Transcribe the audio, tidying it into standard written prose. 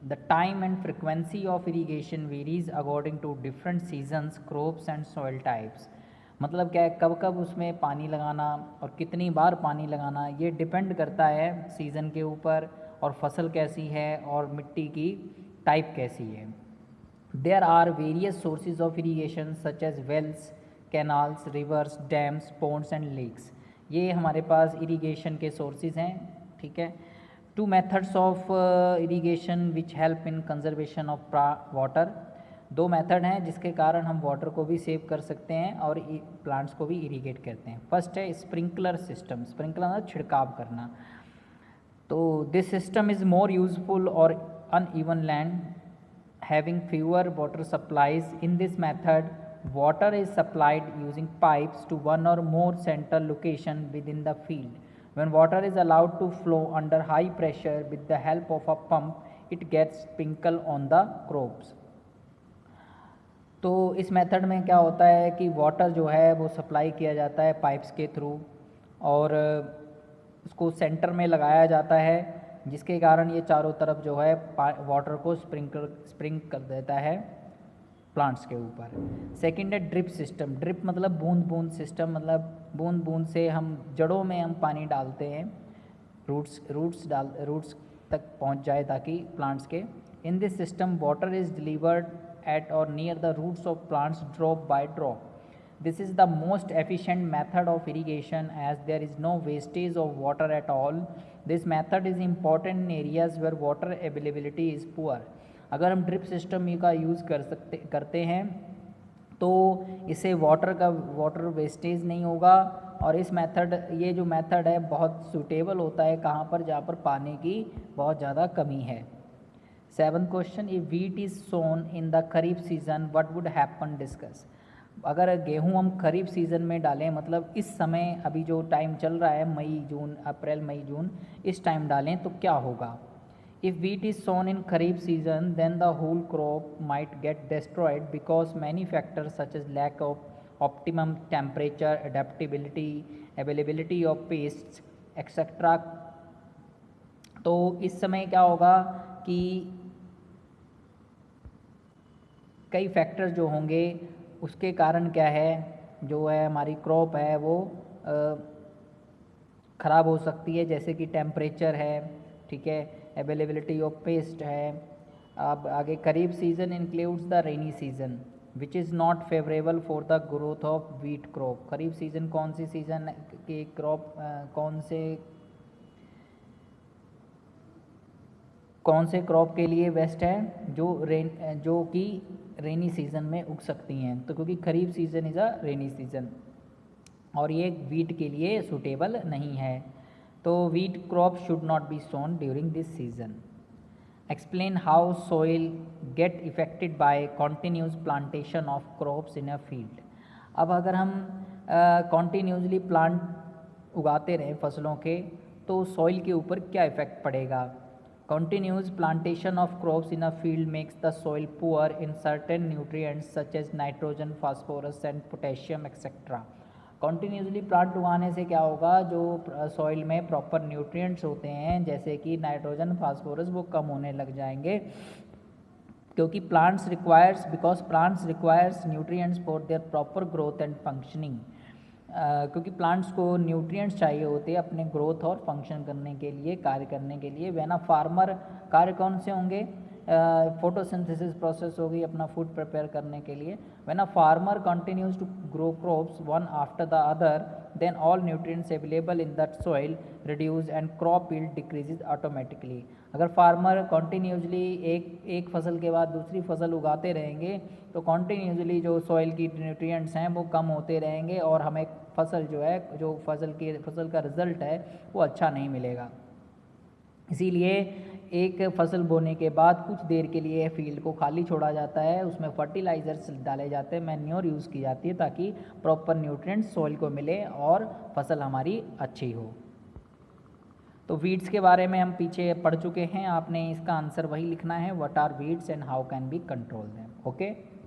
The time and frequency of irrigation varies according to different seasons, crops and soil types. मतलब क्या है, कब कब उसमें पानी लगाना और कितनी बार पानी लगाना, ये डिपेंड करता है सीज़न के ऊपर और फसल कैसी है और मिट्टी की टाइप कैसी है. There are various sources of irrigation such as wells, canals, rivers, dams, ponds and lakes. ये हमारे पास इरीगेशन के सोर्सेज हैं. ठीक है. Two methods of irrigation which help in conservation of water. दो मेथड हैं जिसके कारण हम वाटर को भी सेव कर सकते हैं और प्लांट्स को भी इरीगेट करते हैं. फर्स्ट है स्प्रिंकलर सिस्टम. स्प्रिंकलर मतलब छिड़काव करना. तो this system is more useful और uneven land having fewer water supplies. In this method, water is supplied using pipes to one or more central location within the field. When water is allowed to flow under high pressure with the help of a pump, it gets sprinkled on the crops. तो इस method में क्या होता है कि water जो है वो सप्लाई किया जाता है पाइप्स के थ्रू और उसको सेंटर में लगाया जाता है, जिसके कारण ये चारों तरफ जो है वाटर को स्प्रिंग कर देता है प्लांट्स के ऊपर. सेकंड है ड्रिप सिस्टम. ड्रिप मतलब बूंद बूंद सिस्टम, मतलब बूंद बूंद से हम जड़ों में हम पानी डालते हैं, रूट्स तक पहुंच जाए ताकि प्लांट्स के. In this system water is delivered at or near the roots of plants drop by drop. This is the most efficient method of irrigation as there is no wastage of water at all. This method is important in areas where water availability is poor. अगर हम drip system का use करते हैं तो इससे water wastage नहीं होगा और इस मेथड ये जो मेथड है बहुत सूटेबल होता है कहाँ पर, जहाँ पर पानी की बहुत ज़्यादा कमी है. 7th question, if wheat is sown in the kharif season what would happen, discuss. अगर गेहूं हम खरीफ सीज़न में डालें, मतलब इस समय अभी जो टाइम चल रहा है मई जून अप्रैल मई जून, इस टाइम डालें तो क्या होगा. If wheat is sown in kharif season then the whole crop might get destroyed because many factors such as lack of optimum temperature, adaptability, availability of pests etc. तो इस समय क्या होगा कि कई फैक्टर जो होंगे उसके कारण क्या है, जो है हमारी क्रॉप है वो ख़राब हो सकती है, जैसे कि टेम्परेचर है. ठीक है. अवेलेबिलिटी ऑफ पेस्ट है. अब आगे kharif season includes the rainy season which is not favourable for the growth of wheat crop. Kharif season कौन सी सीज़न की क्रॉप कौन से क्रॉप के लिए बेस्ट है, जो कि रेनी सीज़न में उग सकती हैं. तो क्योंकि kharif season is a rainy season और ये वीट के लिए सूटेबल नहीं है, तो wheat crop should not be sown during this season. Explain how soil get affected by continuous plantation of crops in a field. अब अगर हम कॉन्टीन्यूसली प्लांट उगाते रहें फसलों के तो सॉइल के ऊपर क्या इफ़ेक्ट पड़ेगा. Continuous plantation of crops in a field makes the soil poor in certain nutrients such as nitrogen, phosphorus and potassium etc. Continuously plant उगाने से क्या होगा, जो सॉइल में प्रॉपर न्यूट्रिएंट्स होते हैं जैसे कि नाइट्रोजन फास्फोरस वो कम होने लग जाएंगे, क्योंकि plants requires nutrients for their proper growth and functioning. क्योंकि प्लांट्स को न्यूट्रिएंट्स चाहिए होते हैं अपने ग्रोथ और फंक्शन करने के लिए, कार्य करने के लिए. वेन अ फार्मर, कार्य कौन से होंगे, फोटोसिंथेसिस प्रोसेस होगी अपना फूड प्रिपेयर करने के लिए. When a farmer continues to grow crops one after the other then all nutrients available in that soil reduce and crop yield decreases automatically. अगर फार्मर कंटिन्यूसली एक फसल के बाद दूसरी फसल उगाते रहेंगे तो कंटिन्यूसली जो सॉइल की न्यूट्रिएंट्स हैं वो कम होते रहेंगे और हमें फसल जो है, जो फसल का रिज़ल्ट है वो अच्छा नहीं मिलेगा. इसीलिए एक फसल बोने के बाद कुछ देर के लिए फील्ड को खाली छोड़ा जाता है, उसमें फर्टिलाइज़र्स डाले जाते हैं, मैन्योर यूज़ की जाती है ताकि प्रॉपर न्यूट्रिएंट्स सॉइल को मिले और फसल हमारी अच्छी हो. तो वीड्स के बारे में हम पीछे पढ़ चुके हैं, आपने इसका आंसर वही लिखना है, what are weeds and how can be control them. Okay.